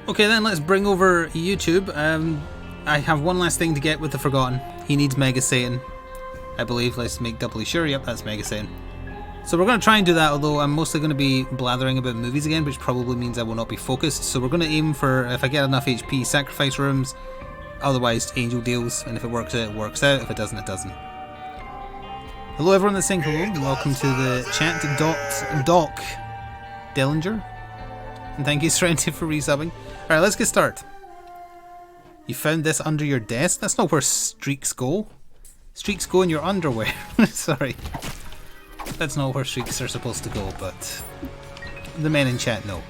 Okay then, let's bring over YouTube. I have one last thing to get with the Forgotten. He needs Mega Satan, I believe. Let's make doubly sure. Yep, that's Mega Satan. So we're going to try and do that, although I'm mostly going to be blathering about movies again, which probably means I will not be focused. So we're going to aim for, if I get enough HP, sacrifice rooms, otherwise angel deals, and if it works out, it works out. If it doesn't, it doesn't. Hello everyone that's saying hello, and welcome to the chat, Doc Dellinger. And thank you, Serenity, for resubbing. Alright, let's get started. You found this under your desk? That's not where streaks go. Streaks go in your underwear. Sorry. That's not where streaks are supposed to go, but the men in chat know.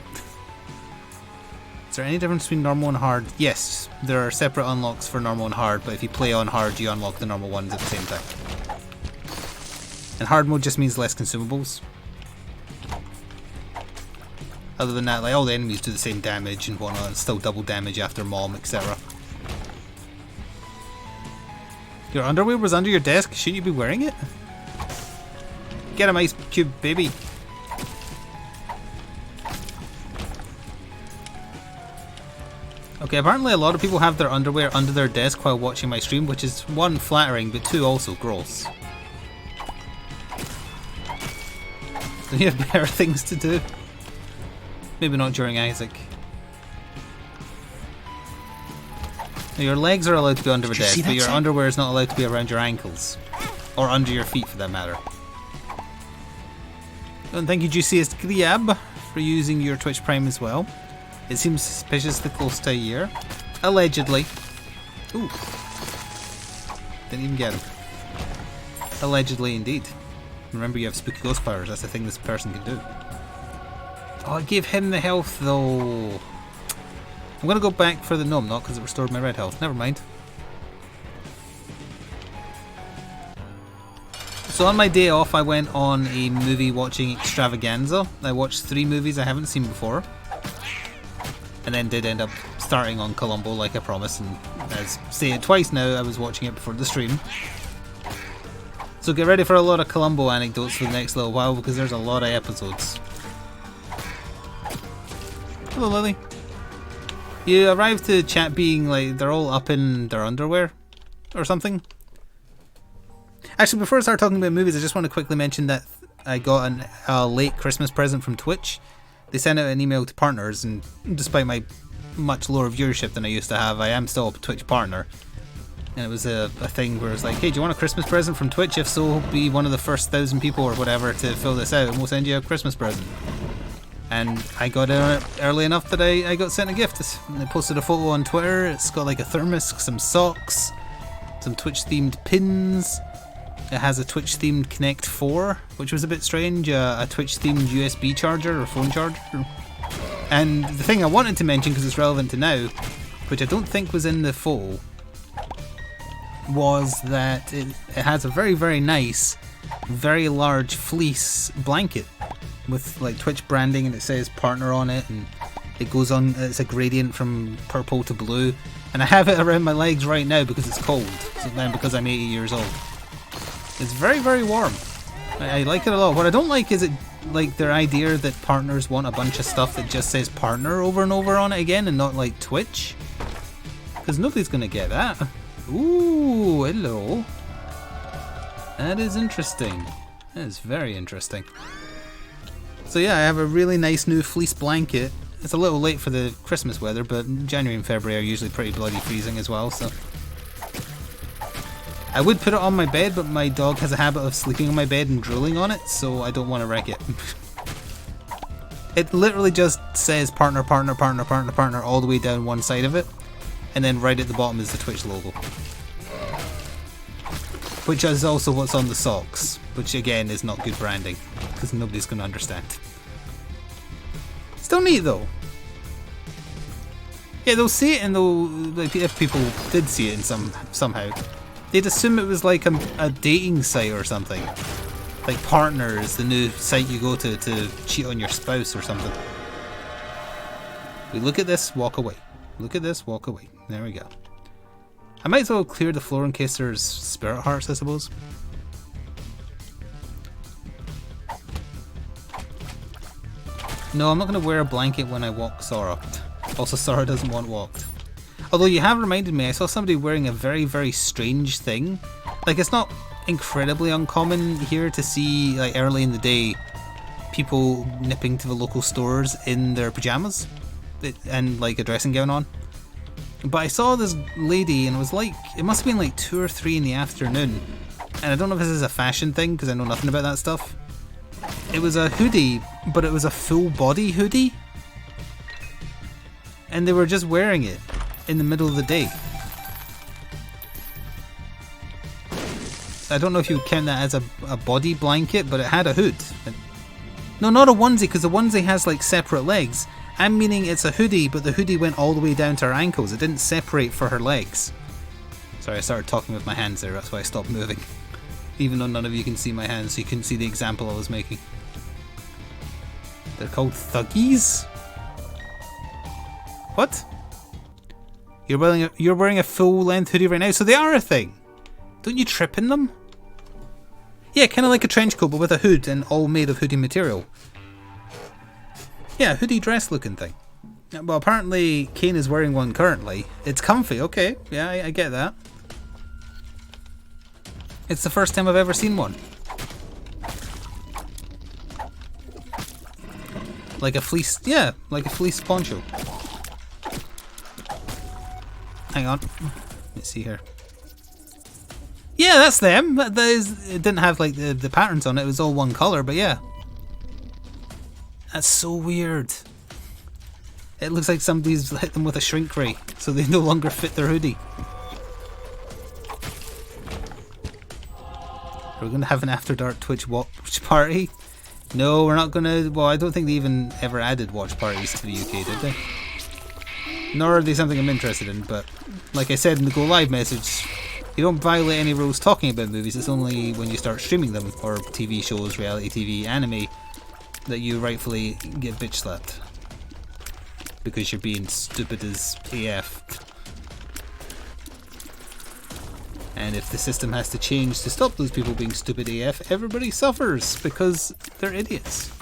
Is there any difference between normal and hard? Yes, there are separate unlocks for normal and hard, but if you play on hard, you unlock the normal ones at the same time. And hard mode just means less consumables. Other than that, like, all the enemies do the same damage and whatnot. It's still double damage after mom, etc. Your underwear was under your desk? Shouldn't you be wearing it? Get him, Ice Cube, baby. Okay, apparently a lot of people have their underwear under their desk while watching my stream, which is one, flattering, but two, also gross. Do you have better things to do? Maybe not during Isaac. Now, your legs are allowed to be under a desk, but your underwear is not allowed to be around your ankles. Or under your feet, for that matter. And thank you, Juiciest Griab, for using your Twitch Prime as well. It seems suspiciously close to a year. Allegedly. Ooh. Didn't even get him. Allegedly, indeed. Remember, you have spooky ghost powers. That's the thing this person can do. Oh, it gave him the health, though. I'm going to go back for the... No, I'm not, because it restored my red health. Never mind. So on my day off, I went on a movie watching extravaganza. I watched 3 movies I haven't seen before. And then did end up starting on Columbo, like I promised. And as say it twice now, I was watching it before the stream. So get ready for a lot of Columbo anecdotes for the next little while, because there's a lot of episodes. Hello, Lily. You arrived to chat being like they're all up in their underwear or something. Actually, before I start talking about movies, I just want to quickly mention that I got a late Christmas present from Twitch. They sent out an email to partners, and despite my much lower viewership than I used to have, I am still a Twitch partner. And it was a thing where it's like, hey, do you want a Christmas present from Twitch? If so, be one of the first 1,000 people or whatever to fill this out, and we'll send you a Christmas present. And I got in early enough that I got sent a gift. I posted a photo on Twitter. It's got like a thermos, some socks, some Twitch themed pins. It has a Twitch themed Connect 4, which was a bit strange. A Twitch themed USB charger or phone charger. And the thing I wanted to mention, because it's relevant to now, which I don't think was in the photo, was that it has a very, very nice, very large fleece blanket with like Twitch branding, and it says partner on it, and it goes on, it's a gradient from purple to blue, and I have it around my legs right now because it's cold, and because I'm 80 years old. It's very, very warm. I like it a lot. What I don't like is it, like, their idea that partners want a bunch of stuff that just says partner over and over on it again and not like Twitch, because nobody's gonna get that. Ooh, hello. That is interesting. That is very interesting. So yeah, I have a really nice new fleece blanket. It's a little late for the Christmas weather, but January and February are usually pretty bloody freezing as well, so. I would put it on my bed, but my dog has a habit of sleeping on my bed and drooling on it, so I don't want to wreck it. It literally just says partner, partner, partner, partner, partner all the way down one side of it, and then right at the bottom is the Twitch logo. Which is also what's on the socks, which again is not good branding, because nobody's going to understand. Still neat though. Yeah, they'll see it, and they'll, like, if people did see it in somehow, they'd assume it was like a dating site or something. Like Partners, the new site you go to cheat on your spouse or something. We look at this, walk away. Look at this, walk away. There we go. I might as well clear the floor in case there's spirit hearts, I suppose. No, I'm not going to wear a blanket when I walk Sora. Also, Sora doesn't want walked. Although you have reminded me, I saw somebody wearing a very, very strange thing. Like, it's not incredibly uncommon here to see, like, early in the day, people nipping to the local stores in their pajamas and, like, a dressing gown on. But I saw this lady, and it was like, it must have been like 2 or 3 in the afternoon. And I don't know if this is a fashion thing, because I know nothing about that stuff. It was a hoodie, but it was a full body hoodie. And they were just wearing it in the middle of the day. I don't know if you would count that as a body blanket, but it had a hood. No, not a onesie, because the onesie has like separate legs. I'm meaning it's a hoodie, but the hoodie went all the way down to her ankles. It didn't separate for her legs. Sorry, I started talking with my hands there, that's why I stopped moving. Even though none of you can see my hands, so you couldn't see the example I was making. They're called thuggies? What? You're wearing a full-length hoodie right now, so they are a thing. Don't you trip in them? Yeah, kind of like a trench coat, but with a hood and all made of hoodie material. Yeah, hoodie dress looking thing. Well, apparently Kane is wearing one currently. It's comfy, okay. Yeah, I get that. It's the first time I've ever seen one. Like a fleece, yeah, like a fleece poncho. Hang on, let's see here. Yeah, that's them. It didn't have like the patterns on it. It was all one color, but yeah. That's so weird. It looks like somebody's hit them with a shrink ray, so they no longer fit their hoodie. Are we going to have an After Dark Twitch watch party? No, we're not going to. Well, I don't think they even ever added watch parties to the UK, did they? Nor are they something I'm interested in, but like I said in the Go Live message, you don't violate any rules talking about movies. It's only when you start streaming them, or TV shows, reality TV, anime, that you rightfully get bitch slapped. Because you're being stupid as AF. And if the system has to change to stop those people being stupid AF, everybody suffers because they're idiots.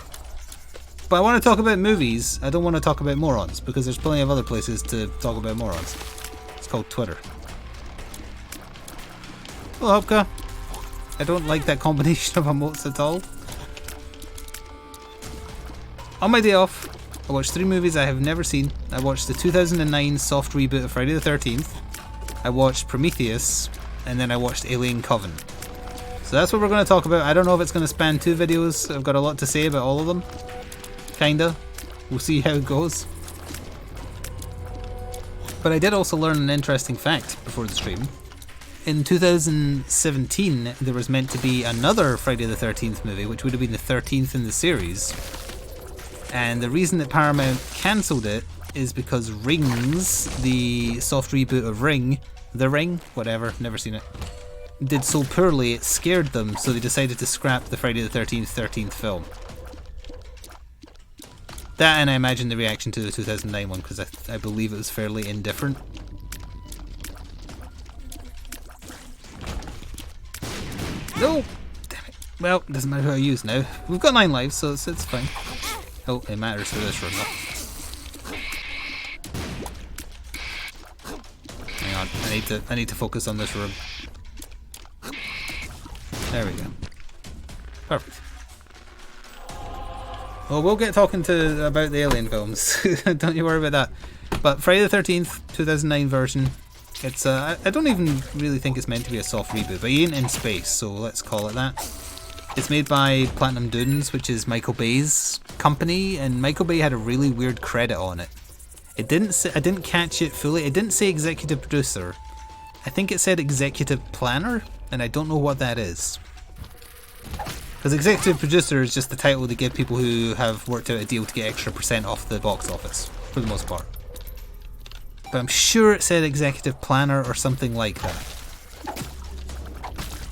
But I want to talk about movies. I don't want to talk about morons, because there's plenty of other places to talk about morons. It's called Twitter. Hello, Hopka. I don't like that combination of emotes at all. On my day off, I watched 3 movies I have never seen. I watched the 2009 soft reboot of Friday the 13th. I watched Prometheus, and then I watched Alien Covenant. So that's what we're going to talk about. I don't know if it's going to span 2 videos. I've got a lot to say about all of them. Kinda. We'll see how it goes. But I did also learn an interesting fact before the stream. In 2017, there was meant to be another Friday the 13th movie, which would have been the 13th in the series. And the reason that Paramount cancelled it is because Rings, the soft reboot of Ring, The Ring, whatever, never seen it, did so poorly it scared them, so they decided to scrap the Friday the 13th film. That, and I imagine the reaction to the 2009 one, because I believe it was fairly indifferent. No! Damn it. Well, it doesn't matter who I use now. We've got 9 lives, so it's fine. Oh, it matters for this run though. Hang on, I need to focus on this room. There we go. Perfect. Well, we'll get talking about the Alien films. Don't you worry about that. But Friday the 13th, 2009 version. It's I don't even really think it's meant to be a soft reboot, but he ain't in space, so let's call it that. It's made by Platinum Dunes, which is Michael Bay's company, and Michael Bay had a really weird credit on it. It didn't say, I didn't catch it fully. It didn't say executive producer. I think it said executive planner, and I don't know what that is. Because executive producer is just the title they give people who have worked out a deal to get extra % off the box office, for the most part. But I'm sure it said executive planner or something like that.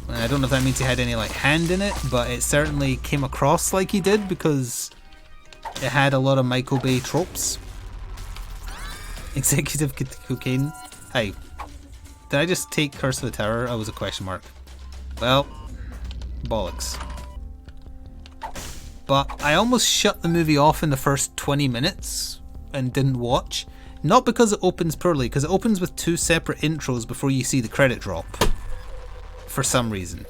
And I don't know if that means he had any like hand in it, but it certainly came across like he did because it had a lot of Michael Bay tropes. Executive cocaine. Hey, did I just take Curse of the Tower? Oh, it was a question mark. Well, bollocks. But I almost shut the movie off in the first 20 minutes and didn't watch, Not because it opens poorly, because it opens with 2 separate intros before you see the credit drop. For some reason.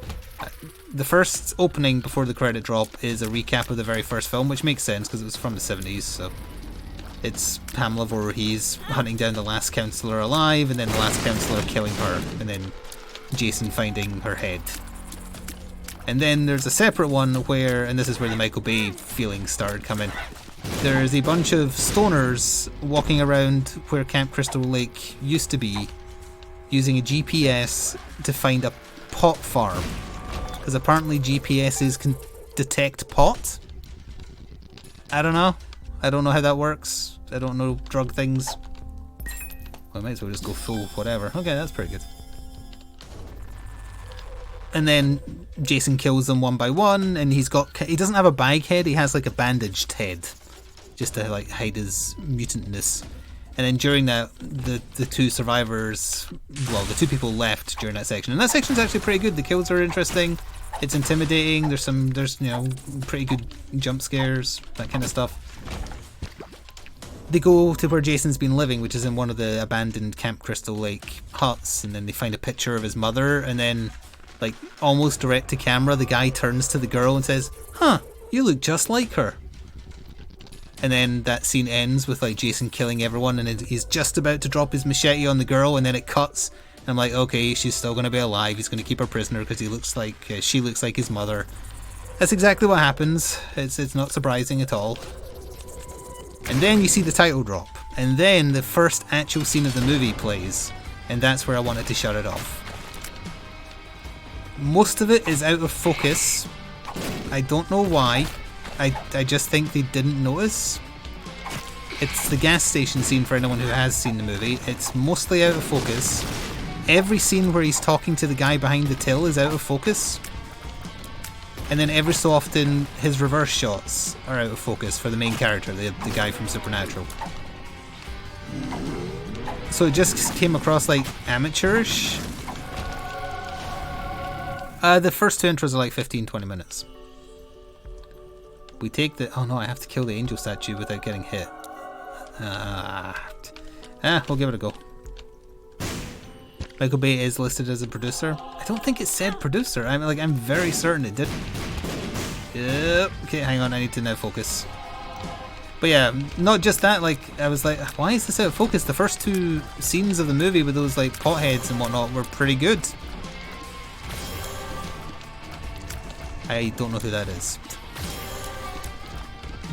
The first opening before the credit drop is a recap of the very first film, which makes sense because it was from the 70s, so... It's Pamela Voorhees hunting down the last counsellor alive, and then the last counsellor killing her, and then Jason finding her head. And then there's a separate one where, and this is where the Michael Bay feelings started coming, there's a bunch of stoners walking around where Camp Crystal Lake used to be, using a GPS to find a pot farm. Because apparently GPSs can detect pot? I don't know. I don't know how that works. I don't know drug things. Well, I might as well just go full whatever. Okay, that's pretty good. And then Jason kills them one by one, and he doesn't have a bag head, he has like a bandaged head. Just to like hide his mutantness. And then during that, the 2 survivors, well, the 2 people left during that section. And that section's actually pretty good. The kills are interesting. It's intimidating. There's you know, pretty good jump scares, that kind of stuff. They go to where Jason's been living, which is in one of the abandoned Camp Crystal Lake huts, and then they find a picture of his mother, and then, like, almost direct to camera, the guy turns to the girl and says, "Huh, you look just like her." And then that scene ends with like Jason killing everyone, and he's just about to drop his machete on the girl, and then it cuts. And I'm like, okay, she's still going to be alive. He's going to keep her prisoner because she looks like his mother. That's exactly what happens. It's not surprising at all. And then you see the title drop, and then the first actual scene of the movie plays, and that's where I wanted to shut it off. Most of it is out of focus. I don't know why. I just think they didn't notice. It's the gas station scene for anyone who has seen the movie. It's mostly out of focus. Every scene where he's talking to the guy behind the till is out of focus. And then every so often his reverse shots are out of focus for the main character, the guy from Supernatural. So it just came across like amateurish. The first 2 intros are like 15-20 minutes. We take the... Oh no, I have to kill the angel statue without getting hit. We'll give it a go. Michael Bay is listed as a producer. I don't think it said producer. I'm very certain it did. Yep. Okay, hang on, I need to now focus. But yeah, not just that, like, I was like, why is this out of focus? The first 2 scenes of the movie with those, like, potheads and whatnot were pretty good. I don't know who that is.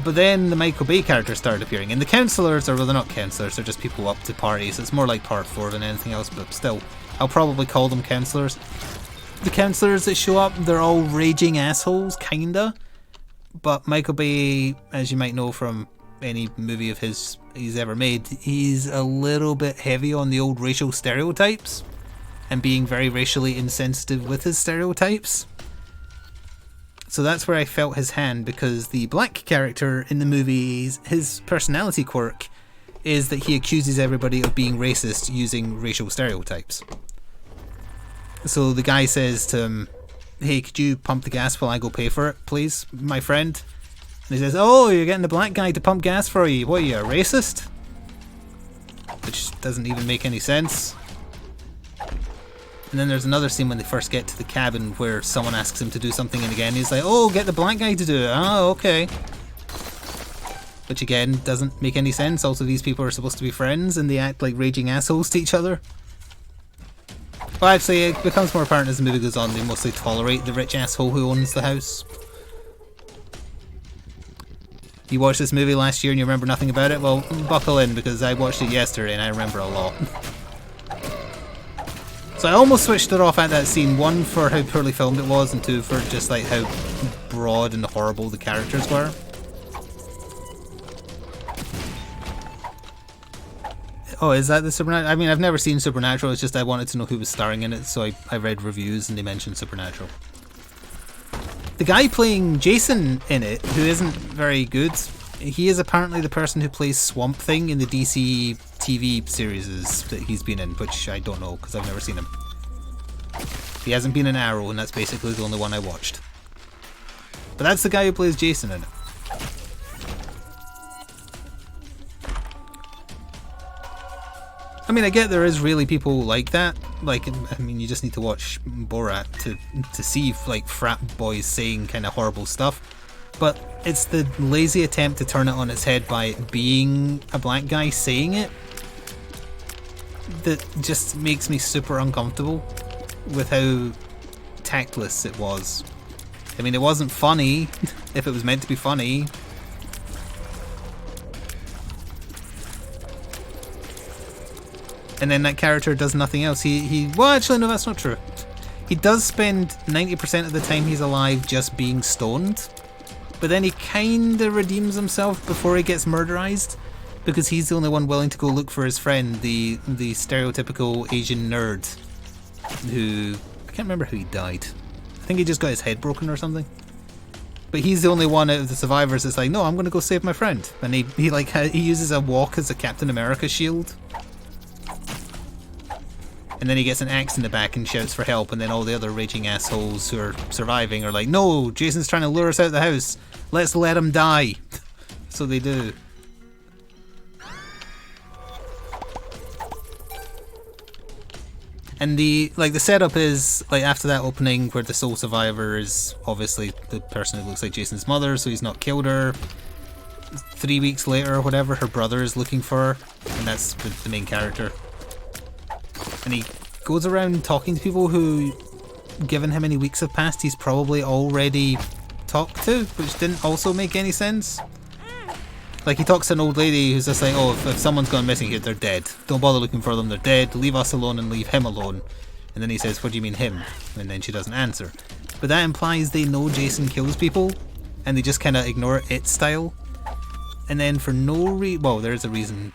But then the Michael Bay characters started appearing, and the counsellors, or well, they're not counsellors, they're just people up to parties. It's more like part 4 than anything else, but still, I'll probably call them counsellors. The counsellors that show up, they're all raging assholes, kinda. But Michael Bay, as you might know from any movie of his he's ever made, he's a little bit heavy on the old racial stereotypes, and being very racially insensitive with his stereotypes. So that's where I felt his hand, because the black character in the movies, his personality quirk is that he accuses everybody of being racist using racial stereotypes. So the guy says to him, "Hey, could you pump the gas while I go pay for it, please, my friend?" And he says, "Oh, you're getting the black guy to pump gas for you. What, are you a racist?" Which doesn't even make any sense. And then there's another scene when they first get to the cabin where someone asks him to do something, and again he's like, "Oh, get the black guy to do it. Oh, okay." Which again doesn't make any sense. Also, these people are supposed to be friends and they act like raging assholes to each other. Well, actually, it becomes more apparent as the movie goes on. They mostly tolerate the rich asshole who owns the house. You watched this movie last year and you remember nothing about it? Well, buckle in, because I watched it yesterday and I remember a lot. So I almost switched it off at that scene, 1 for how poorly filmed it was, and 2 for just like how broad and horrible the characters were. Oh, is that the Supernatural? I mean, I've never seen Supernatural, it's just I wanted to know who was starring in it, so I read reviews and they mentioned Supernatural. The guy playing Jason in it, who isn't very good, he is apparently the person who plays Swamp Thing in the DC TV series that he's been in, which I don't know because I've never seen him. He hasn't been in Arrow, and that's basically the only one I watched. But that's the guy who plays Jason in it. I mean, I get there is really people like that. Like, I mean, you just need to watch Borat to see like frat boys saying kind of horrible stuff. But it's the lazy attempt to turn it on its head by being a black guy saying it that just makes me super uncomfortable with how tactless it was. I mean, it wasn't funny if it was meant to be funny. And then that character does nothing else. Well, actually, no, that's not true. He does spend 90% of the time he's alive just being stoned. But then he kinda redeems himself before he gets murderized, because he's the only one willing to go look for his friend, the stereotypical Asian nerd, who, I can't remember how he died. I think he just got his head broken or something. But he's the only one out of the survivors that's like, no, I'm gonna go save my friend. And he uses a walk as a Captain America shield. And then he gets an axe in the back and shouts for help, and then all the other raging assholes who are surviving are like, no, Jason's trying to lure us out of the house. Let's let him die. So they do. And the setup is, like, after that opening where the sole survivor is obviously the person who looks like Jason's mother, so he's not killed her. 3 weeks later or whatever, her brother is looking for her, and that's the main character. And he goes around talking to people who, given how many weeks have passed, he's probably already talked to, which didn't also make any sense. Like, he talks to an old lady who's just like, oh, if someone's gone missing here, they're dead. Don't bother looking for them, they're dead. Leave us alone and leave him alone. And then he says, what do you mean him? And then she doesn't answer. But that implies they know Jason kills people, and they just kind of ignore it style. And then for no reason, well, there is a reason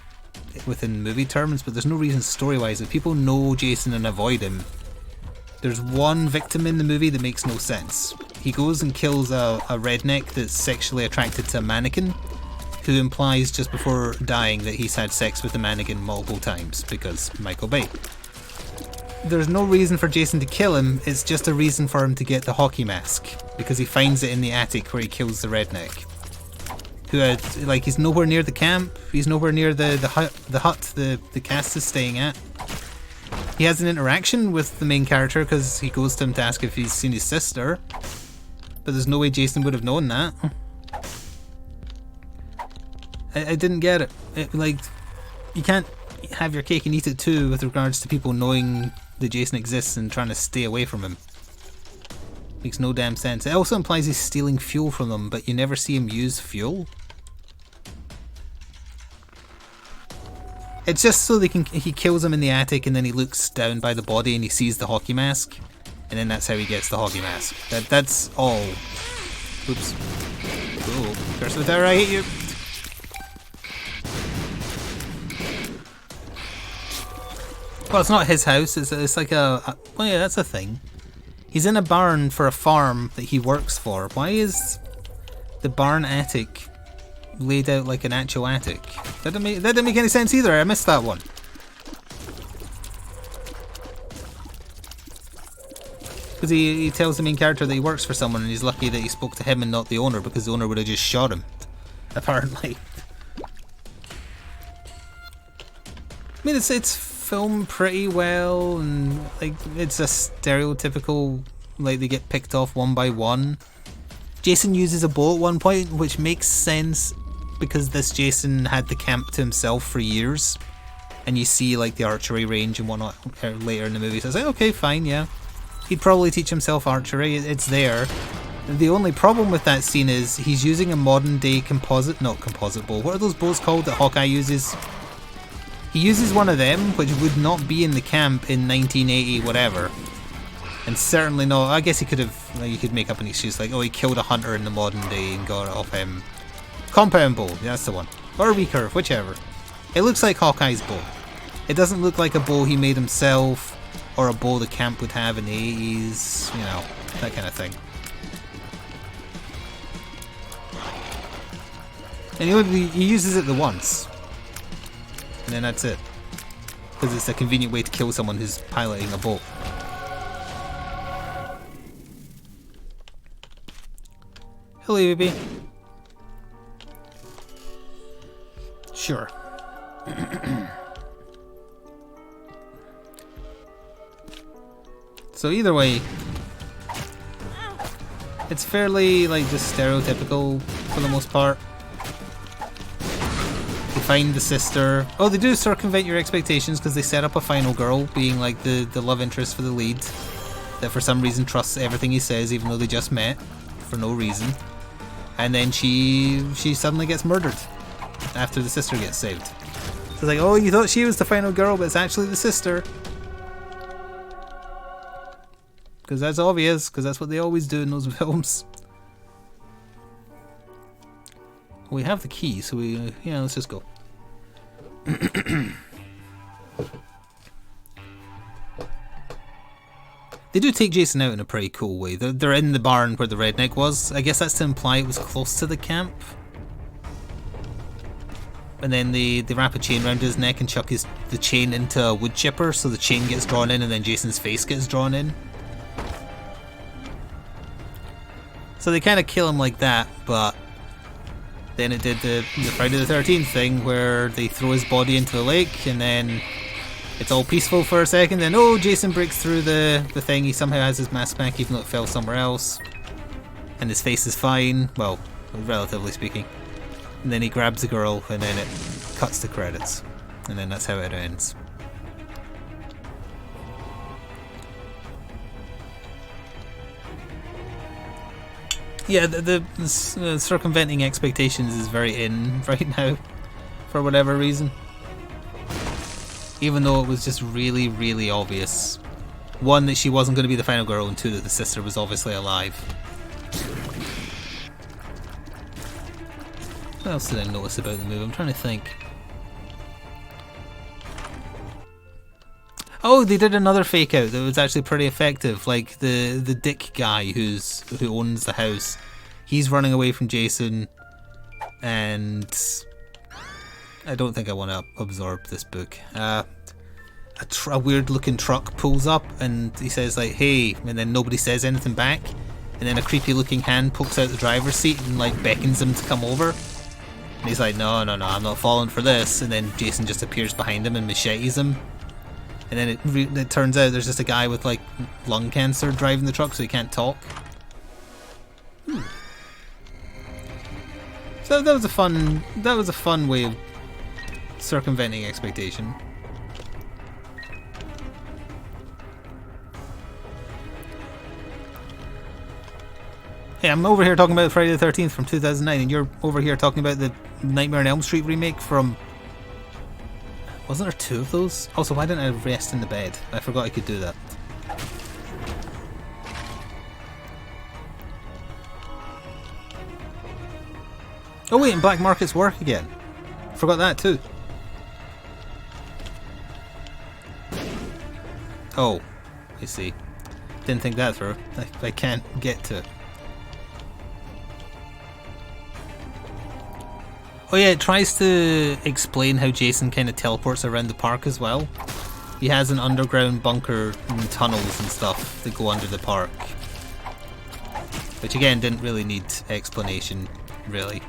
within movie terms, but there's no reason story-wise. If people know Jason and avoid him, there's one victim in the movie that makes no sense. He goes and kills a redneck that's sexually attracted to a mannequin, who implies just before dying that he's had sex with the mannequin multiple times, because Michael Bay. There's no reason for Jason to kill him, it's just a reason for him to get the hockey mask, because he finds it in the attic where he kills the redneck. Who had, like, he's nowhere near the camp, he's nowhere near the hut the cast is staying at. He has an interaction with the main character because he goes to him to ask if he's seen his sister, but there's no way Jason would have known that. I didn't get it. Like, you can't have your cake and eat it too with regards to people knowing that Jason exists and trying to stay away from him. Makes no damn sense. It also implies he's stealing fuel from them, but you never see him use fuel. It's just so he kills him in the attic, and then he looks down by the body and he sees the hockey mask, and then that's how he gets the hockey mask. That's all. Oops. Oh, curse of the tower, I hate you. Well, it's not his house. It's like well, yeah, that's a thing. He's in a barn for a farm that he works for. Why is the barn attic laid out like an actual attic? That didn't make any sense either. I missed that one. Because he tells the main character that he works for someone, and he's lucky that he spoke to him and not the owner, because the owner would have just shot him, apparently. I mean, it's filmed pretty well, and like it's a stereotypical, like, they get picked off one by one. Jason uses a bow at one point, which makes sense because this Jason had the camp to himself for years, and you see like the archery range and whatnot later in the movie, so it's like, okay, fine, yeah, he'd probably teach himself archery, it's there. The only problem with that scene is he's using a modern day composite bow. What are those bows called that Hawkeye uses? He uses one of them, which would not be in the camp in 1980 whatever. And certainly not, I guess he could have, you could make up an excuse like, oh, he killed a hunter in the modern day and got it off him. Compound bow, that's the one. Or a recurve, whichever. It looks like Hawkeye's bow. It doesn't look like a bow he made himself, or a bow the camp would have in the 80s, you know, that kind of thing. And he uses it the once. And then that's it. Because it's a convenient way to kill someone who's piloting a boat. Hello, baby. Sure. So either way, it's fairly like just stereotypical for the most part. They find the sister. Oh, they do circumvent your expectations because they set up a final girl being like the love interest for the lead that for some reason trusts everything he says even though they just met for no reason. And then she suddenly gets murdered after the sister gets saved. So it's like, oh, you thought she was the final girl, but it's actually the sister. Because that's obvious, because that's what they always do in those films. We have the key, so yeah, let's just go. They do take Jason out in a pretty cool way. They're in the barn where the redneck was. I guess that's to imply it was close to the camp. And then they wrap a chain around his neck and chuck the chain into a wood chipper, so the chain gets drawn in and then Jason's face gets drawn in. So they kind of kill him like that, but then it did the Friday the 13th thing where they throw his body into the lake and then it's all peaceful for a second. Then, oh, Jason breaks through the thing. He somehow has his mask back even though it fell somewhere else. And his face is fine. Well, relatively speaking. And then he grabs the girl and then it cuts the credits. And then that's how it ends. Yeah, the circumventing expectations is very in right now, for whatever reason. Even though it was just really, really obvious. One, that she wasn't going to be the final girl, and two, that the sister was obviously alive. What else did I notice about the movie? I'm trying to think. Oh, they did another fake out that was actually pretty effective. Like the dick guy who owns the house, he's running away from Jason, and I don't think I want to absorb this book. A weird looking truck pulls up and he says like, "Hey," and then nobody says anything back, and then a creepy looking hand pokes out the driver's seat and like beckons him to come over. And he's like, no, I'm not falling for this. And then Jason just appears behind him and machetes him. And then it turns out there's just a guy with like lung cancer driving the truck, so he can't talk. So that was a fun way of circumventing expectation. Hey, I'm over here talking about Friday the 13th from 2009, and you're over here talking about the Nightmare on Elm Street remake from... Wasn't there two of those? Also, why didn't I rest in the bed? I forgot I could do that. Oh wait, and black markets work again. Forgot that too. Oh, I see. Didn't think that through. I can't get to it. Oh yeah, it tries to explain how Jason kind of teleports around the park as well. He has an underground bunker and tunnels and stuff that go under the park. Which again, didn't really need explanation, really.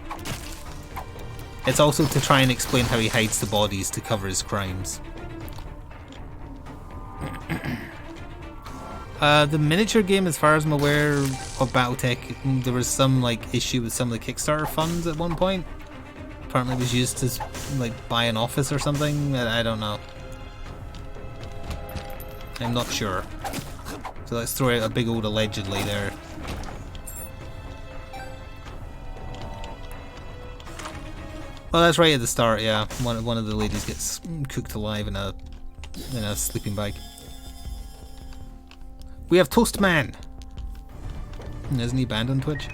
It's also to try and explain how he hides the bodies to cover his crimes. The miniature game, as far as I'm aware of Battletech, there was some like issue with some of the Kickstarter funds at one point. Apparently it was used to like buy an office or something. I don't know. I'm not sure. So let's throw out a big old allegedly there. Well, that's right at the start, yeah. One of the ladies gets cooked alive in a sleeping bag. We have Toast Man. Isn't he banned on Twitch?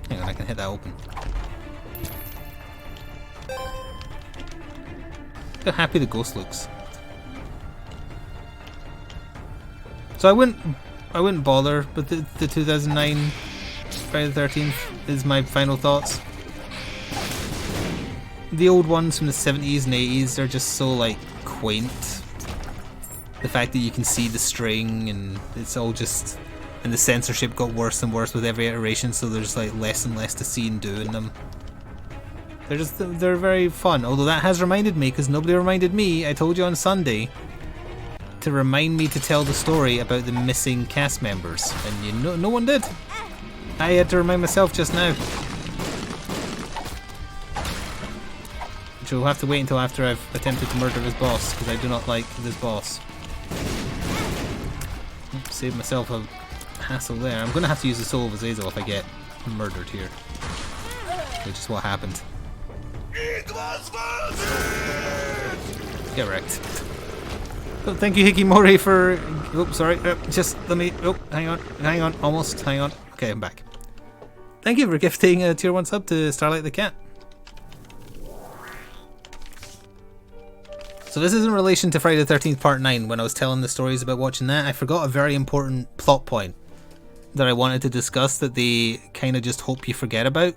Hang on, I can hit that open. Look how happy the ghost looks. So I wouldn't bother, but the 2009 Friday the 13th is my final thoughts. The old ones from the 70s and 80s are just so like quaint. The fact that you can see the string and it's all just... And the censorship got worse and worse with every iteration, so there's like less and less to see and do in them. they're very fun. Although that has reminded me, because nobody reminded me, I told you on Sunday, to remind me to tell the story about the missing cast members. And no one did. I had to remind myself just now. So we'll have to wait until after I've attempted to murder his boss, because I do not like this boss. Save myself a hassle there. I'm going to have to use the Soul of Azazel if I get murdered here. Which is what happened. Get wrecked. Oh, thank you, Hikimori, for... Oh, sorry. Just let me... Oh, hang on. Almost. Hang on. Okay, I'm back. Thank you for gifting a tier 1 sub to Starlight the Cat. So this is in relation to Friday the 13th Part 9. When I was telling the stories about watching that, I forgot a very important plot point that I wanted to discuss that they kind of just hope you forget about.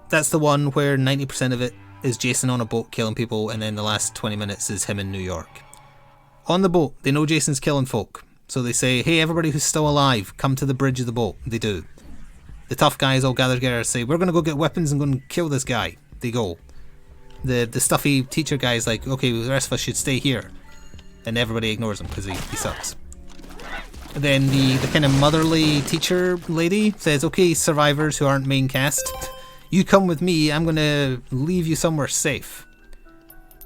That's the one where 90% of it is Jason on a boat killing people, and then the last 20 minutes is him in New York. On the boat, they know Jason's killing folk. So they say, hey, everybody who's still alive, come to the bridge of the boat. They do. The tough guys all gather together and say, we're going to go get weapons and go and kill this guy. They go. The stuffy teacher guy's like, okay, well, the rest of us should stay here. And everybody ignores him because he sucks. And then the kind of motherly teacher lady says, okay, survivors who aren't main cast, you come with me, I'm going to leave you somewhere safe.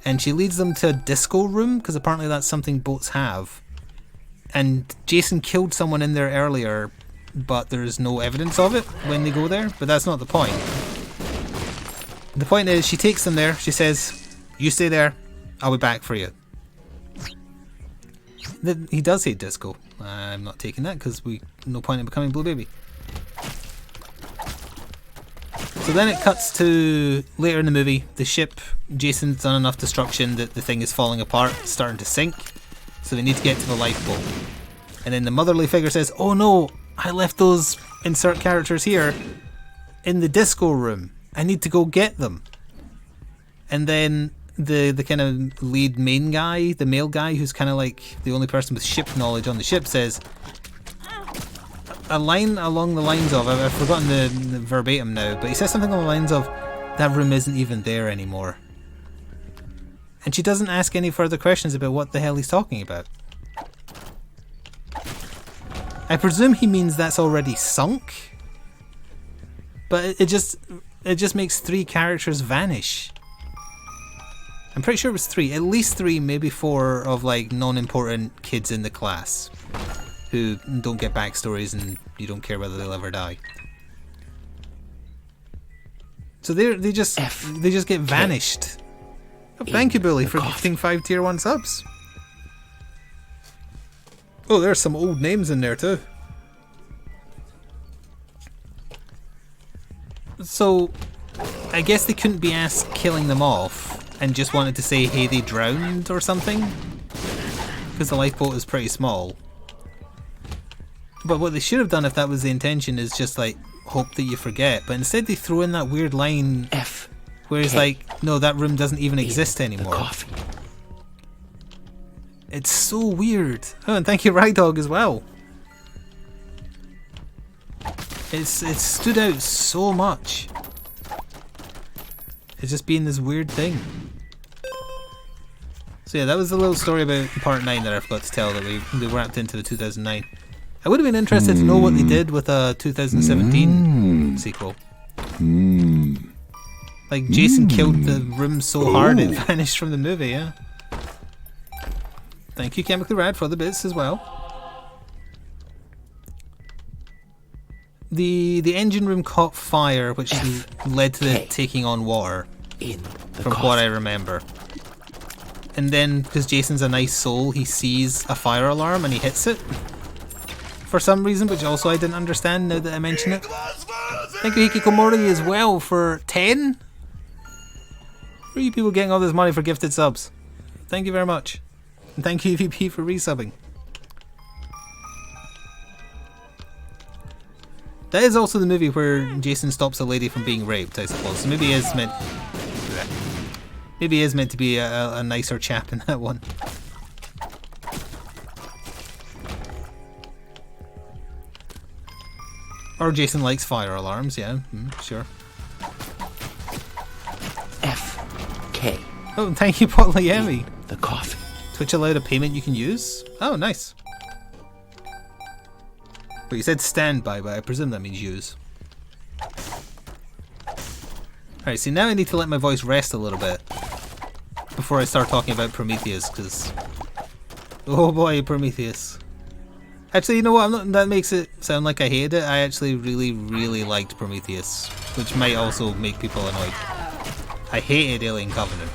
And she leads them to a disco room, because apparently that's something boats have. And Jason killed someone in there earlier, but there's no evidence of it when they go there. But that's not the point. The point is, she takes them there, she says, you stay there, I'll be back for you. He does hate disco. I'm not taking that, because no point in becoming Blue Baby. So then it cuts to later in the movie. The ship, Jason's done enough destruction that the thing is falling apart, starting to sink. So they need to get to the lifeboat. And then the motherly figure says, oh no, I left those insert characters here in the disco room. I need to go get them. And then the kind of lead main guy, the male guy who's kind of like the only person with ship knowledge on the ship, says a line along the lines of, I've forgotten the verbatim now, but he says something along the lines of, that room isn't even there anymore. And she doesn't ask any further questions about what the hell he's talking about. I presume he means that's already sunk, but it just makes 3 characters vanish. I'm pretty sure it was 3, at least 3, maybe 4 of like non-important kids in the class who don't get backstories and you don't care whether they'll ever die. So they just get vanished. Oh, thank you, Bully, for gifting 5 tier 1 subs. Oh, there's some old names in there too. So, I guess they couldn't be asked killing them off and just wanted to say, hey, they drowned or something? Because the lifeboat is pretty small. But what they should have done if that was the intention is just like, hope that you forget. But instead they throw in that weird line where it's like, no, that room doesn't even exist anymore. It's so weird. Oh, and thank you, Rydog, as well. It stood out so much. It's just being this weird thing. So yeah, that was a little story about Part 9 that I forgot to tell that we wrapped into the 2009. I would have been interested to know what they did with a 2017 sequel. Like, Jason killed the room so hard it vanished from the movie, yeah. Thank you, Chemically Rad, for the bits as well. The engine room caught fire, which led to the taking on water, from what I remember. And then, because Jason's a nice soul, he sees a fire alarm and he hits it. For some reason, which also I didn't understand now that I mention it. Thank you, Hikikomori, as well, for 10? Where are you people getting all this money for gifted subs? Thank you very much. And thank you, EVP, for resubbing. That is also the movie where Jason stops a lady from being raped, I suppose. So maybe he is meant to be a nicer chap in that one. Or Jason likes fire alarms, yeah, sure. okay. Oh, thank you, Potlayemi. The coffee. Twitch allowed a payment you can use? Oh, nice. But you said standby, but I presume that means use. Alright, see now I need to let my voice rest a little bit before I start talking about Prometheus, because... Oh boy, Prometheus. Actually, you know what? That makes it sound like I hated it. I actually really, really liked Prometheus, which might also make people annoyed. I hated Alien Covenant.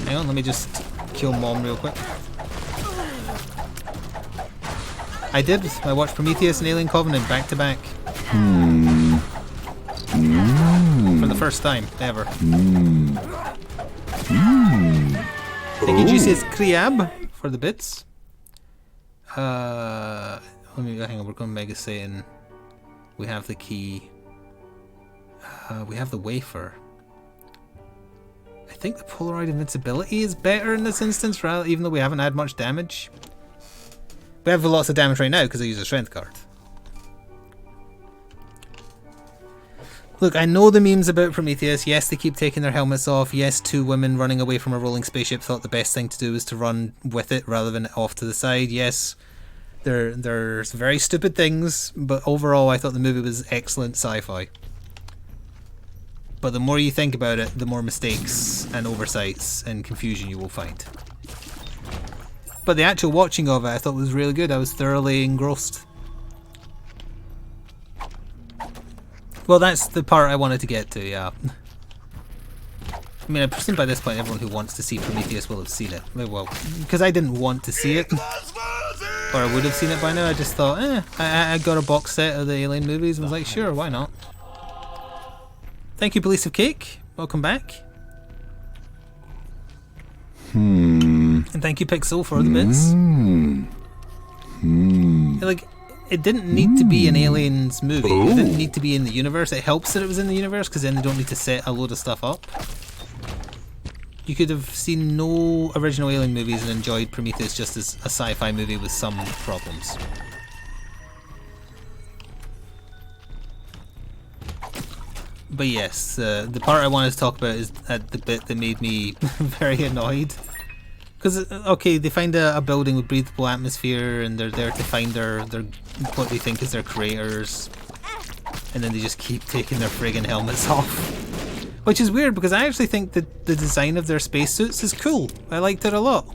Hang on, let me just kill Mom real quick. I did. I watched Prometheus and Alien Covenant back to back. For the first time ever. Thank you, Juicy's Kriab, for the bits. Let me hang on. We're going Mega Satan. We have the key. We have the wafer. I think the Polaroid invincibility is better in this instance, even though we haven't had much damage. We have lots of damage right now because I use a strength card. Look, I know the memes about Prometheus. Yes, they keep taking their helmets off. Yes, 2 women running away from a rolling spaceship thought the best thing to do was to run with it rather than off to the side. Yes, there's very stupid things, but overall I thought the movie was excellent sci-fi. But the more you think about it, the more mistakes and oversights and confusion you will find. But the actual watching of it I thought was really good. I was thoroughly engrossed. Well, that's the part I wanted to get to, yeah. I mean, I presume by this point everyone who wants to see Prometheus will have seen it. Well, because I didn't want to see it. Or I would have seen it by now. I just thought, I got a box set of the Alien movies and was like, sure, why not? Thank you, Police of Cake. Welcome back. And thank you, Pixel, for the bits. Like, it didn't need to be an Aliens movie. It didn't need to be in the universe. It helps that it was in the universe because then they don't need to set a load of stuff up. You could have seen no original Alien movies and enjoyed Prometheus just as a sci-fi movie with some problems. But yes, the part I wanted to talk about is at the bit that made me very annoyed. Because, okay, they find a building with breathable atmosphere and they're there to find their what they think is their creators. And then they just keep taking their friggin' helmets off. Which is weird because I actually think that the design of their spacesuits is cool. I liked it a lot.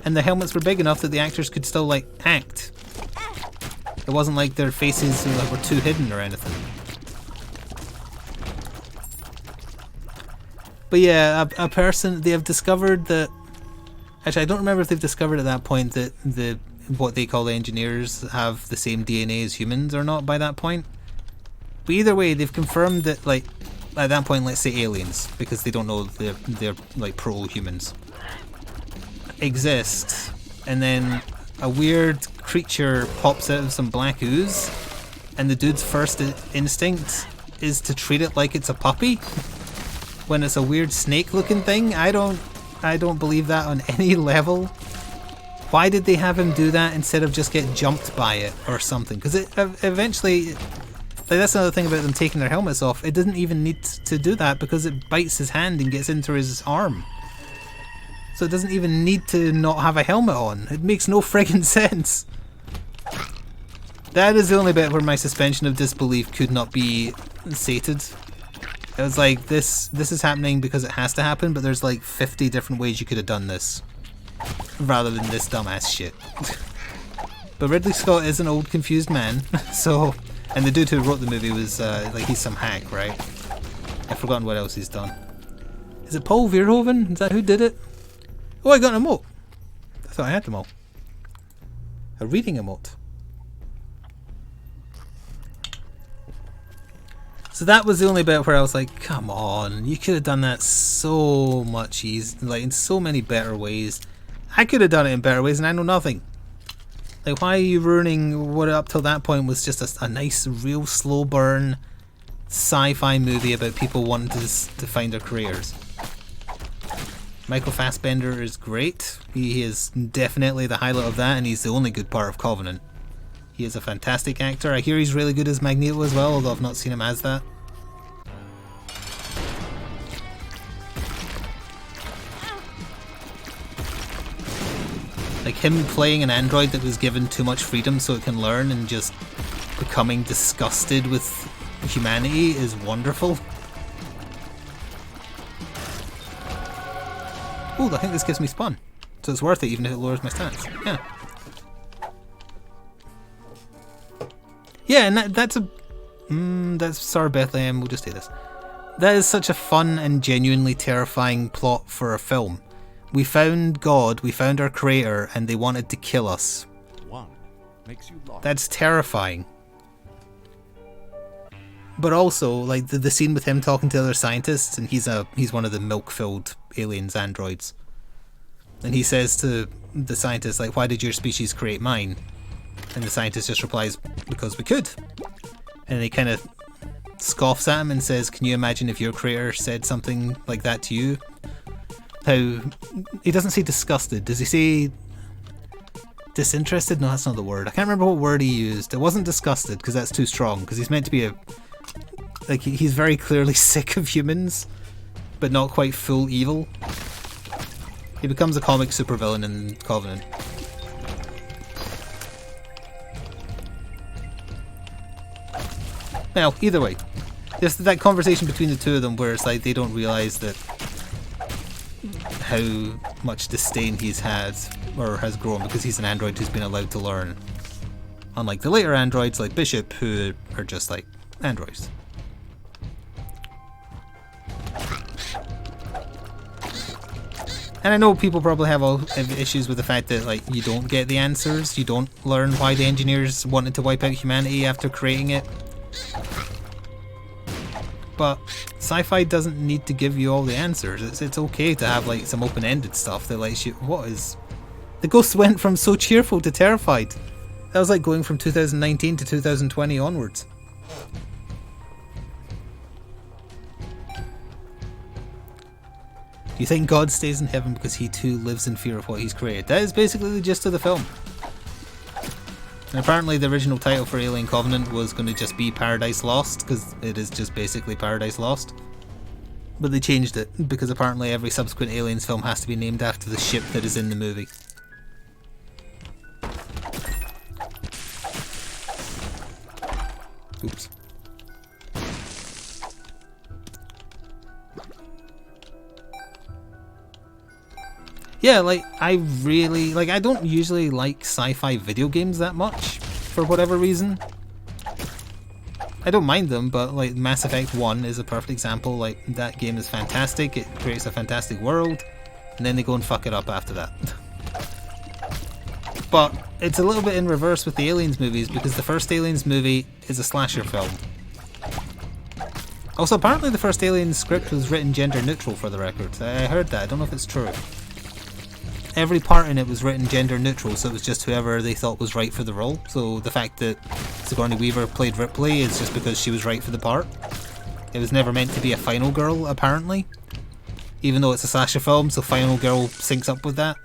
And the helmets were big enough that the actors could still, like, act. It wasn't like their faces were too hidden or anything. But yeah, a person, they have discovered that... Actually, I don't remember if they've discovered at that point that what they call the engineers have the same DNA as humans or not by that point. But either way, they've confirmed that, like, at that point, let's say aliens, because they don't know they're like pro-humans, exist. And then a weird creature pops out of some black ooze, and the dude's first instinct is to treat it like it's a puppy. When it's a weird snake-looking thing, I don't believe that on any level. Why did they have him do that instead of just get jumped by it or something? Because it eventually, like, that's another thing about them taking their helmets off. It doesn't even need to do that because it bites his hand and gets into his arm. So it doesn't even need to not have a helmet on. It makes no friggin' sense. That is the only bit where my suspension of disbelief could not be sated. It was like, this is happening because it has to happen, but there's like 50 different ways you could have done this. Rather than this dumbass shit. But Ridley Scott is an old, confused man, so... And the dude who wrote the movie was, like, he's some hack, right? I've forgotten what else he's done. Is it Paul Verhoeven? Is that who did it? Oh, I got an emote! I thought I had them all. A reading emote. So that was the only bit where I was like, come on, you could have done that so much easier, like in so many better ways. I could have done it in better ways and I know nothing. Like, why are you ruining what up till that point was just a nice, real slow burn sci-fi movie about people wanting to find their careers? Michael Fassbender is great. He is definitely the highlight of that, and he's the only good part of Covenant. He is a fantastic actor. I hear he's really good as Magneto as well, although I've not seen him as that. Like him playing an android that was given too much freedom so it can learn and just becoming disgusted with humanity is wonderful. Oh, I think this gives me spawn, so it's worth it even if it lowers my stats. Yeah. Yeah, and that's sorry Bethlehem, we'll just do this. That is such a fun and genuinely terrifying plot for a film. We found God, we found our creator, and they wanted to kill us. One makes you lost. That's terrifying. But also, like the scene with him talking to other scientists, and he's one of the milk-filled aliens, androids. And he says to the scientist, like, why did your species create mine? And the scientist just replies, because we could. And he kind of scoffs at him and says, can you imagine if your creator said something like that to you? How he doesn't say disgusted. Does he say disinterested? No, that's not the word. I can't remember what word he used. It wasn't disgusted because that's too strong. Because he's meant to be he's very clearly sick of humans, but not quite full evil. He becomes a comic supervillain in Covenant. Well, either way, just that conversation between the two of them where it's like they don't realise that how much disdain he's had or has grown because he's an android who's been allowed to learn. Unlike the later androids like Bishop, who are just like androids. And I know people probably have issues with the fact that like you don't get the answers, you don't learn why the engineers wanted to wipe out humanity after creating it. But sci-fi doesn't need to give you all the answers. It's okay to have like some open-ended stuff that lets you... What is... The ghost went from so cheerful to terrified. That was like going from 2019 to 2020 onwards. You think God stays in heaven because he too lives in fear of what he's created? That is basically the gist of the film. And apparently the original title for Alien Covenant was going to just be Paradise Lost, because it is just basically Paradise Lost. But they changed it, because apparently every subsequent Aliens film has to be named after the ship that is in the movie. Oops. Yeah, like, I don't usually like sci-fi video games that much, for whatever reason. I don't mind them, but, like, Mass Effect 1 is a perfect example. Like, that game is fantastic, it creates a fantastic world, and then they go and fuck it up after that. But it's a little bit in reverse with the Aliens movies, because the first Aliens movie is a slasher film. Also, apparently the first Aliens script was written gender neutral, for the record. I heard that, I don't know if it's true. Every part in it was written gender neutral, so it was just whoever they thought was right for the role. So the fact that Sigourney Weaver played Ripley is just because she was right for the part. It was never meant to be a final girl, apparently. Even though it's a slasher film, so final girl syncs up with that.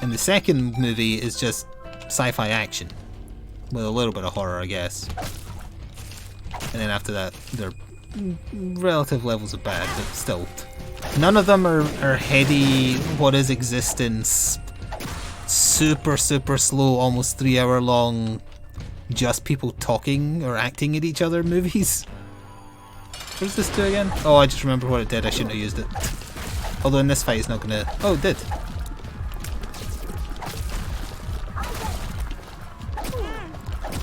And the second movie is just sci-fi action. With a little bit of horror, I guess. And then after that, they're relative levels of bad, but still. None of them are heady, what is existence, super slow, almost 3 hour long, just people talking or acting at each other movies. What does this do again? Oh, I just remember what it did, I shouldn't have used it. Although in this fight it's not gonna... Oh, it did.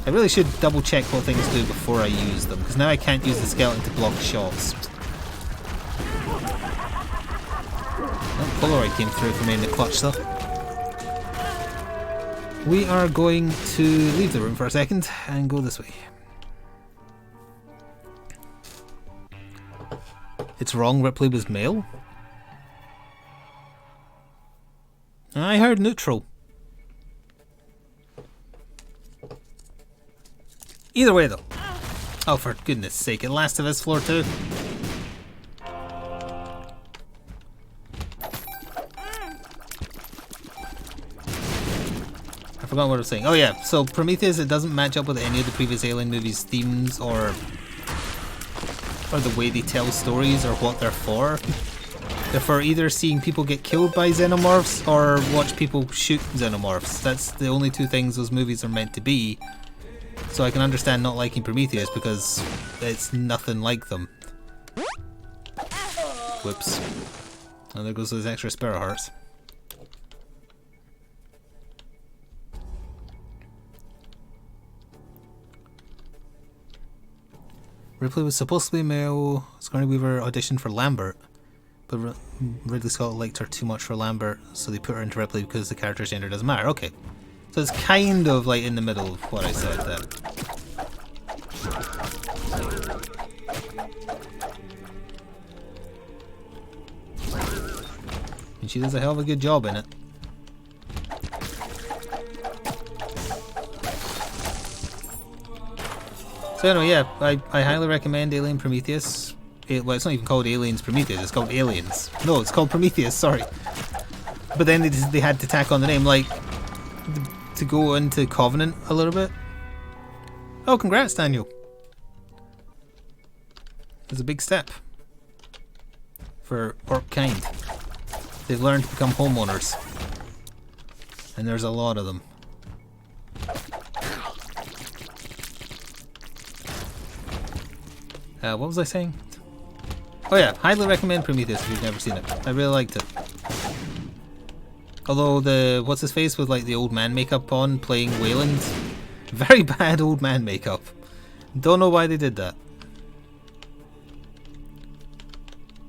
I really should double check what things do before I use them, because now I can't use the skeleton to block shots. Oh, Polaroid came through for me in the clutch though. We are going to leave the room for a second and go this way. It's wrong, Ripley was male? I heard neutral. Either way though. Oh, for goodness sake, and Last of Us Floor 2. forgot what I was saying. Oh yeah, so Prometheus, it doesn't match up with any of the previous Alien movies' themes or the way they tell stories or what they're for. They're for either seeing people get killed by xenomorphs or watch people shoot xenomorphs. That's the only two things those movies are meant to be. So I can understand not liking Prometheus because it's nothing like them. Whoops. And there goes those extra Sparrow Hearts. Ripley was supposed to be male. Sigourney Weaver auditioned for Lambert, but Ridley Scott liked her too much for Lambert, so they put her into Ripley because the character's gender doesn't matter. Okay. So it's kind of like in the middle of what I said there. And she does a hell of a good job in it. So anyway, yeah, I highly recommend Alien Prometheus. Well, it's not even called Aliens Prometheus, it's called Aliens. No, it's called Prometheus, sorry. But then they had to tack on the name, like, to go into Covenant a little bit. Oh, congrats, Daniel. It's a big step for Orc kind. They've learned to become homeowners. And there's a lot of them. What was I saying? Oh yeah, highly recommend Prometheus if you've never seen it. I really liked it. Although the what's his face with like the old man makeup on playing Wayland, very bad old man makeup. Don't know why they did that.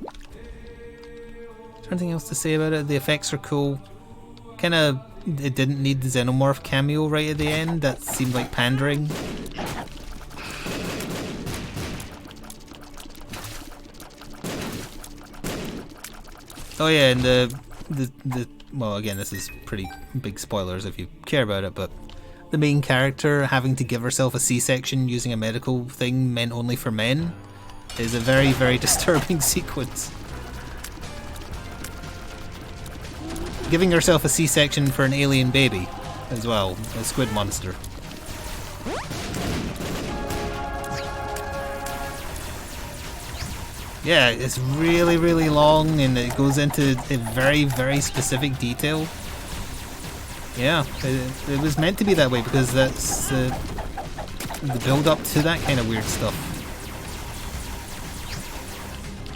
Is there anything else to say about it? The effects are cool. Kinda, it didn't need the Xenomorph cameo right at the end. That seemed like pandering. Oh yeah, and the well, again, this is pretty big spoilers if you care about it, but the main character having to give herself a C-section using a medical thing meant only for men is a very, very disturbing sequence. Giving herself a C-section for an alien baby as well, a squid monster. Yeah, it's really, really long and it goes into a very, very specific detail. Yeah, it was meant to be that way because that's the build up to that kind of weird stuff.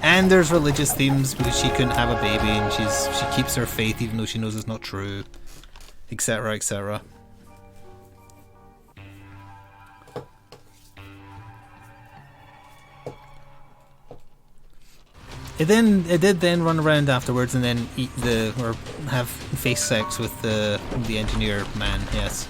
And there's religious themes because she couldn't have a baby and she keeps her faith even though she knows it's not true, etc., etc. It did then run around afterwards and then eat or have face sex with the engineer man. Yes.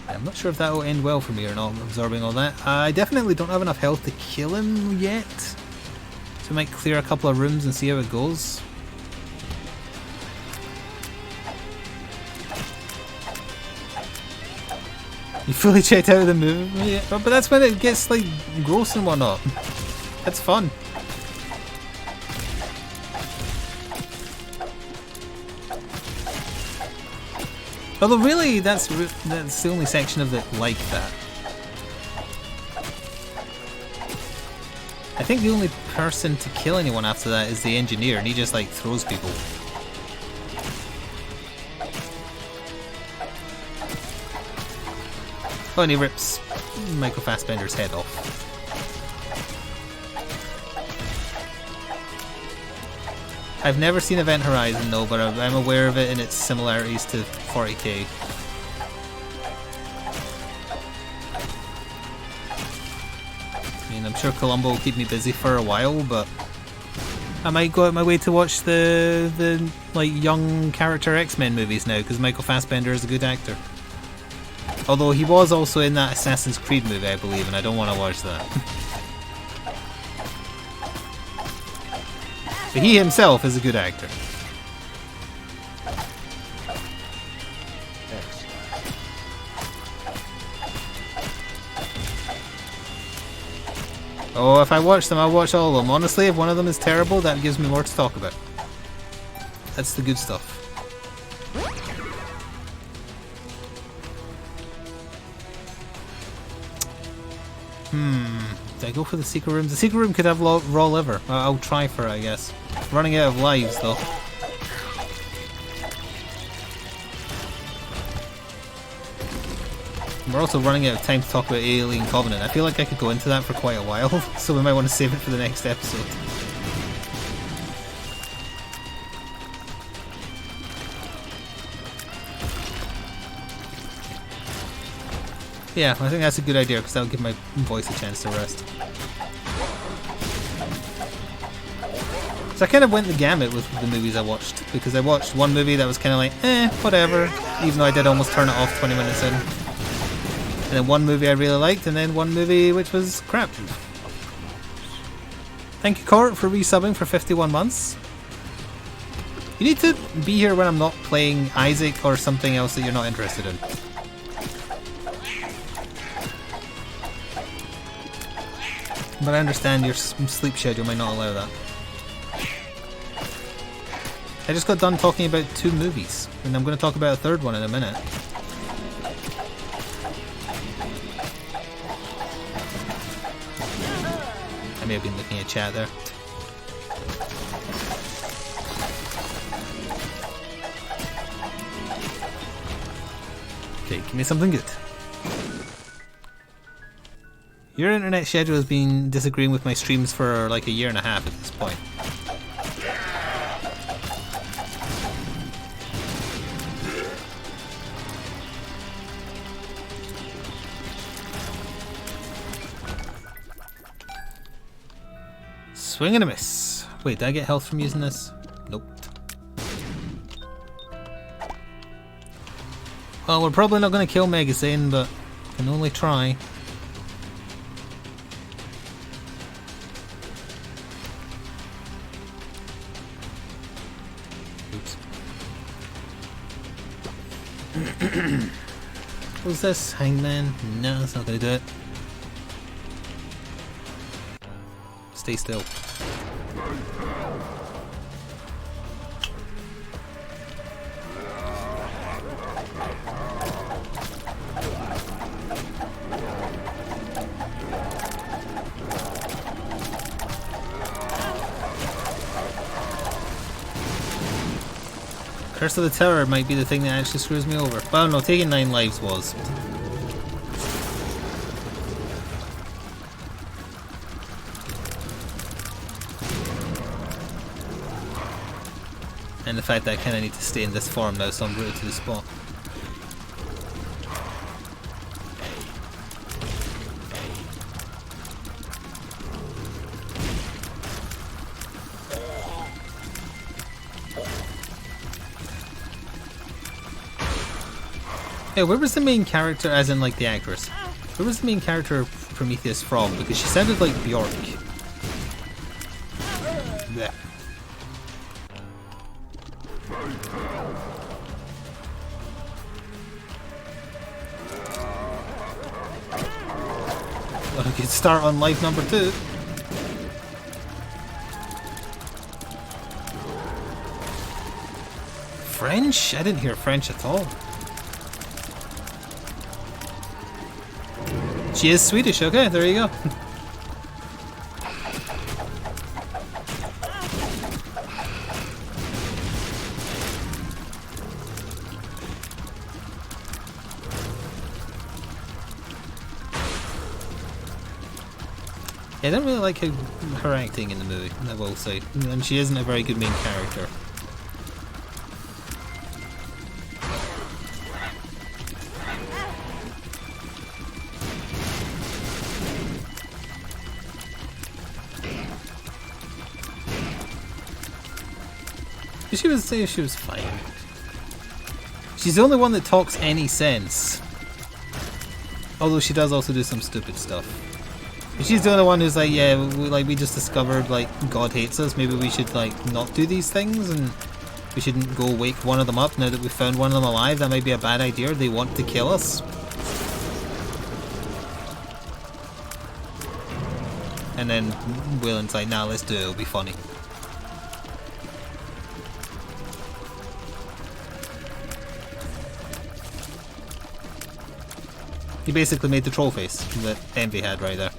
I'm not sure if that will end well for me or not, absorbing all that. I definitely don't have enough health to kill him yet, so I might clear a couple of rooms and see how it goes. You fully checked out of the movie? Yeah, but that's when it gets like gross and whatnot. That's fun. Although really, that's the only section of it like that. I think the only person to kill anyone after that is the engineer, and he just like throws people. Oh, and he rips Michael Fassbender's head off. I've never seen Event Horizon though, but I'm aware of it and its similarities to 40k. I mean, I'm sure Columbo will keep me busy for a while, but I might go out my way to watch the like young character X-Men movies now because Michael Fassbender is a good actor. Although he was also in that Assassin's Creed movie, I believe, and I don't want to watch that. But he himself is a good actor. Oh, if I watch them, I'll watch all of them. Honestly, if one of them is terrible, that gives me more to talk about. That's the good stuff. Did I go for the secret room? The secret room could have raw liver. I'll try for it, I guess. Running out of lives, though. We're also running out of time to talk about Alien Covenant. I feel like I could go into that for quite a while, so we might want to save it for the next episode. Yeah, I think that's a good idea because that'll give my voice a chance to rest. So I kind of went the gamut with the movies I watched, because I watched one movie that was kind of like, whatever, even though I did almost turn it off 20 minutes in. And then one movie I really liked, and then one movie which was crap. Thank you, Court, for resubbing for 51 months. You need to be here when I'm not playing Isaac or something else that you're not interested in. But I understand your sleep schedule might not allow that. I just got done talking about 2 movies, and I'm going to talk about a third one in a minute. I may have been looking at chat there. Okay, give me something good. Your internet schedule has been disagreeing with my streams for like a year and a half at this point. Swing and a miss. Wait, did I get health from using this? Nope. Well, we're probably not going to kill Mega Satan, but can only try. What's this? Hangman? No, that's not gonna do it. Stay still. Curse of the Tower might be the thing that actually screws me over. Well, no, taking 9 lives was. And the fact that I kind of need to stay in this form now, so I'm rooted to the spot. Yeah, where was the main character, as in like the actress? Where was the main character of Prometheus from? Because she sounded like Bjork. Blech. Well, I could start on life number 2. French? I didn't hear French at all. She is Swedish, okay, there you go. Yeah, I don't really like her acting in the movie, I will say. And she isn't a very good main character. She was fine. She's the only one that talks any sense. Although she does also do some stupid stuff. But she's the only one who's like, yeah, we just discovered like God hates us. Maybe we should like not do these things, and we shouldn't go wake one of them up now that we found one of them alive. That might be a bad idea. They want to kill us. And then Wayland's like, nah, let's do it. It'll be funny. He basically made the troll face that Envy had right there.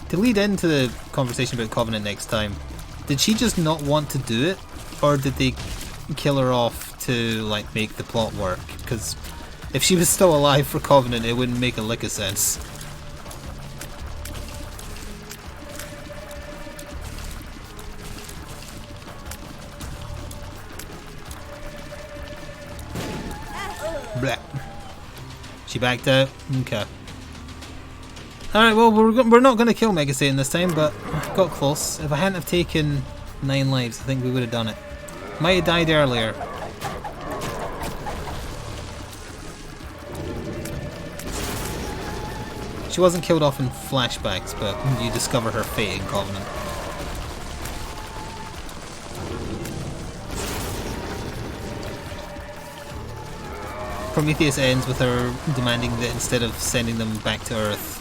To lead into the conversation about Covenant next time, did she just not want to do it? Or did they kill her off to like make the plot work? Because if she was still alive for Covenant, it wouldn't make a lick of sense. Blah. She backed out? Okay. Alright, well, we're not going to kill Mega Satan this time, but got close. If I hadn't have taken 9 lives, I think we would have done it. Might have died earlier. She wasn't killed off in flashbacks, but you discover her fate in Covenant. Prometheus ends with her demanding that instead of sending them back to Earth,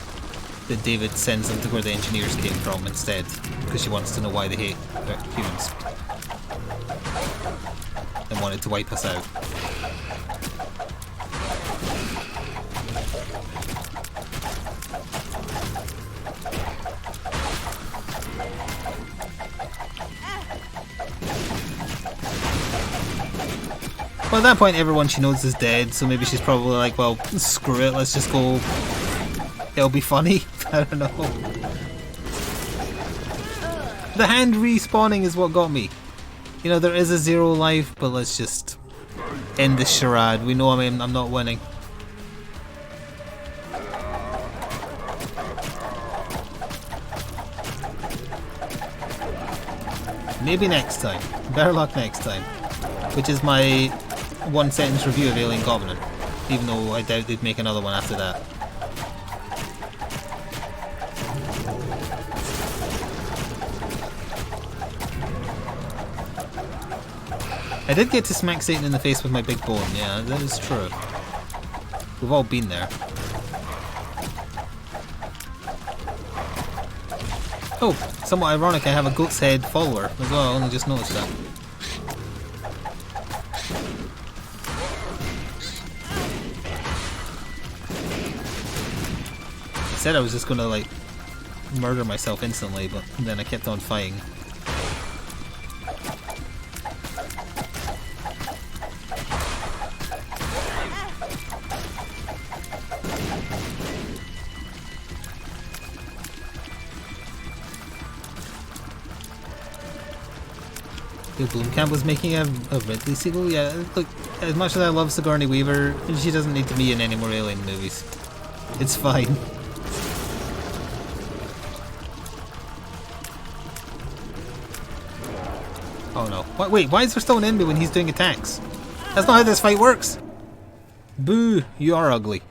that David sends them to where the engineers came from instead, because she wants to know why they hate humans and wanted to wipe us out. Well, at that point everyone she knows is dead, so maybe she's probably like, well, screw it, let's just go. It'll be funny. I don't know. The hand respawning is what got me. You know, there is a 0 life, but let's just end this charade. We know I'm not winning. Maybe next time. Better luck next time. Which is my 1 sentence review of Alien Covenant. Even though I doubt they'd make another one after that. I did get to smack Satan in the face with my big bone, yeah, that is true. We've all been there. Oh, somewhat ironic, I have a goat's head follower as well, I only just noticed that. I said I was just gonna like murder myself instantly, but then I kept on fighting. Bloomkamp was making a Ridley sequel. Yeah, look, as much as I love Sigourney Weaver, she doesn't need to be in any more Alien movies. It's fine. Oh no. Wait, why is there still an enemy when he's doing attacks? That's not how this fight works! Boo, you are ugly.